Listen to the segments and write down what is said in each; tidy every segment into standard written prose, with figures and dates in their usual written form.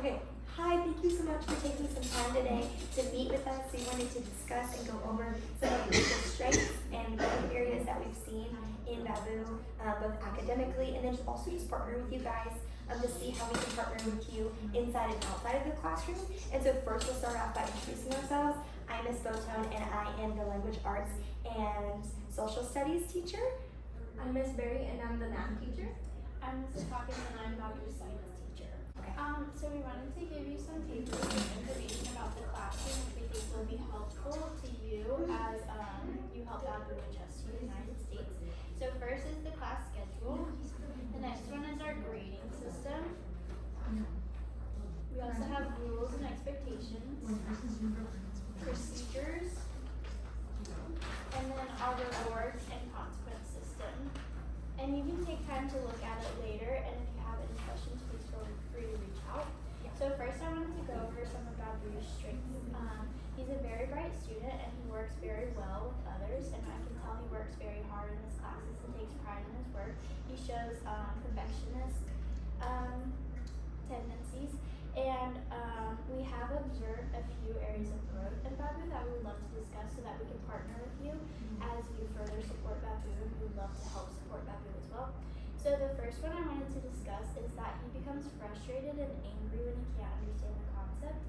Okay, hi, thank you so much for taking some time today to meet with us. We wanted to discuss and go over some of the strengths and growth areas that we've seen in Babu, both academically and then also just partner with you guys to see how we can partner with you inside and outside of the classroom. And so first we'll start off by introducing ourselves. I'm Miss Botone and I am the Language Arts and Social Studies teacher. I'm Miss Berry and I'm the math teacher. I'm Mrs. Hawkins and I'm Babu's science teacher. Okay. So we wanted to give you some papers and information about the classroom which we think will be helpful to you as you help Babu adjust to the United States. So first is the class schedule. The next one is our grading system. We also have rules and expectations, procedures, and then our rewards and consequence system. And you can take time to look at it later, and if you have any questions, please feel free to reach out. So first I wanted to go over some of Babu's strengths. He's a very bright student and he works very well with others, and I can tell he works very hard in his classes and takes pride in his work. He shows perfectionist tendencies, and we have observed a few areas of growth in Babu that we would love to discuss so that we can partner with you as you further support Babu, and we would love to help support Babu as well. So the first one I wanted to discuss is that he becomes frustrated and angry when he can't understand the concept,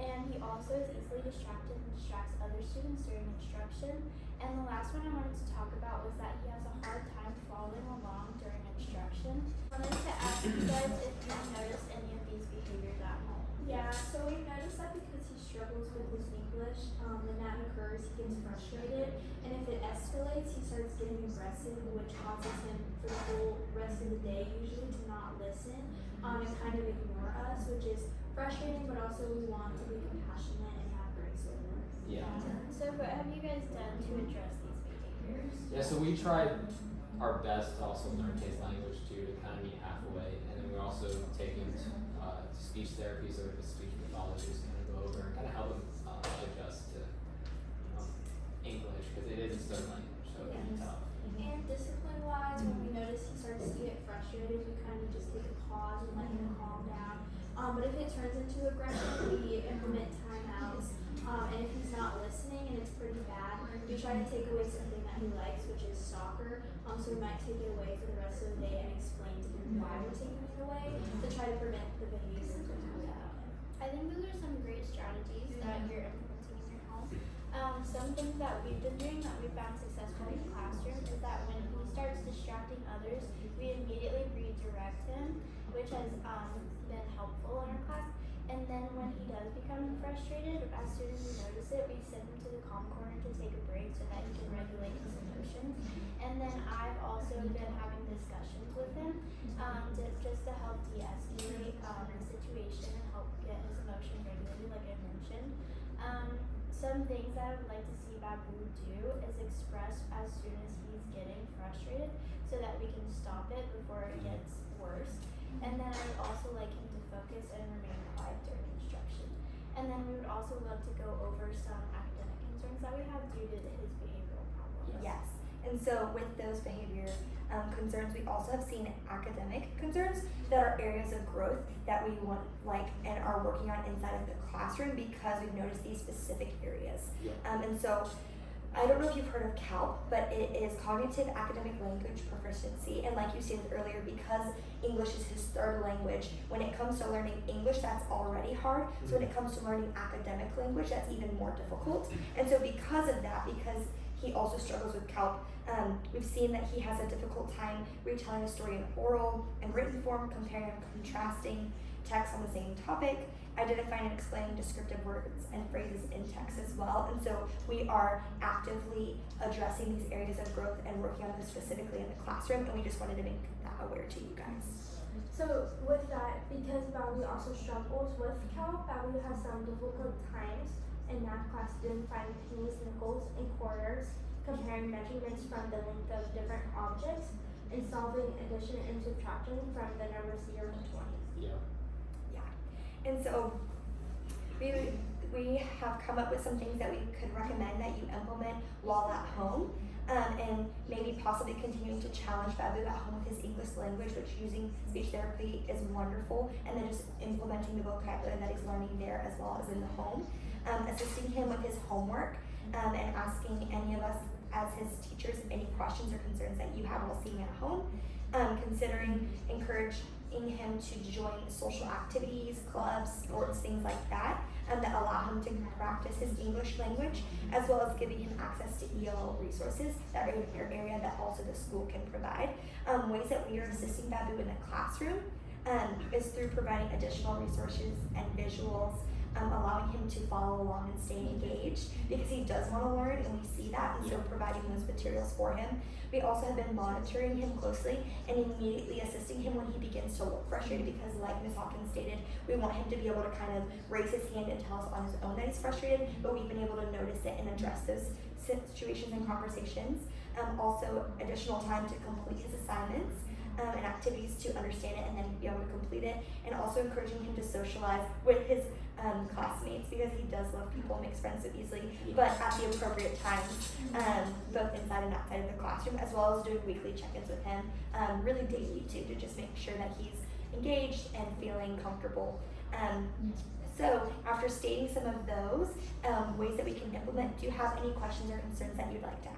and he also is easily distracted and distracts other students during instruction. And the last one I wanted to talk about was that he has a hard time following along during instruction. I wanted to ask you guys if you noticed any of these behaviors at home. Yeah, so we noticed that because he struggles with his English, when that occurs, he gets frustrated, and if it escalates, he starts getting aggressive, which causes him for the whole rest of the day usually to not listen and kind of ignore us, which is frustrating, but also we want to be compassionate and have grace with him. Yeah. So what have you guys done to address these behaviors? Yeah, so we tried our best to also learn his language too, to kind of meet halfway. And then we're also taking speech therapy, so with speech pathologists kind of go over and kind of help him adjust to English, because it is his third language, so it can be tough. And discipline-wise, when we notice he starts to get frustrated, we kind of just take a pause and let him calm down. But if it turns into aggression, we implement timeouts. And if he's not listening and it's pretty bad, we try to take away something that he likes, which is soccer. So we might take it away for the rest of the day and explain to him why we're taking it away to try to prevent the behavior from happening. I think those are some great strategies that you're implementing in your home. Some things that we've been doing that we found successful in the classroom is that when he starts distracting others, we immediately redirect him, which has been helpful in our class. And then when he does become frustrated, as soon as we notice it, we send him to the calm corner to take a break so that he can regulate his emotions. And then I've also been having discussions with him just to help de-escalate the situation and help get his emotions regulated, like I mentioned. Some things that I would like to see Babu do is express as soon as he's getting frustrated so that we can stop it before it gets worse. And then I would also like him to focus and remain quiet during instruction. And then we would also love to go over some academic concerns that we have due to his behavioral problems. Yes. And so with those behavior concerns, we also have seen academic concerns that are areas of growth that we want and are working on inside of the classroom because we've noticed these specific areas. Yeah. And so I don't know if you've heard of CALP, but it is Cognitive Academic Language Proficiency. And like you stated earlier, because English is his third language, when it comes to learning English, that's already hard. So when it comes to learning academic language, that's even more difficult. And so because of that, because he also struggles with CALP, we've seen that he has a difficult time retelling a story in oral and written form, comparing and contrasting texts on the same topic, identifying and explaining descriptive words and phrases in text as well. And so we are actively addressing these areas of growth and working on this specifically in the classroom, and we just wanted to make that aware to you guys. So with that, because Babu also struggles with CALP, Babu has some difficult times in math class identifying pennies, nickels, and quarters, comparing measurements from the length of different objects, and solving addition and subtraction from the numbers 0 to 20. Yeah. And so we have come up with some things that we could recommend that you implement while at home. and maybe possibly continuing to challenge Babu at home with his English language, which using speech therapy is wonderful, and then just implementing the vocabulary that he's learning there as well as in the home. Assisting him with his homework, and asking any of us as his teachers any questions or concerns that you have while seeing at home. Considering encouraging him to join social activities, clubs, sports, things like that, that allow him to practice his English language, as well as giving him access to ELL resources that are in your area that also the school can provide. Ways that we are assisting Babu in the classroom is through providing additional resources and visuals, allowing him to follow along and stay engaged because he does want to learn, and we see that, and so providing those materials for him. We also have been monitoring him closely and immediately assisting him when he begins to look frustrated because, like Ms. Hawkins stated, we want him to be able to kind of raise his hand and tell us on his own that he's frustrated, but we've been able to notice it and address those situations and conversations. Also, additional time to complete his assignments and activities to understand it and then be able to complete it, and also encouraging him to socialize with his classmates because he does love people and makes friends so easily, but at the appropriate times, both inside and outside of the classroom, as well as doing weekly check-ins with him, really daily too, to just make sure that he's engaged and feeling comfortable. So after stating some of those ways that we can implement, do you have any questions or concerns that you'd like to ask?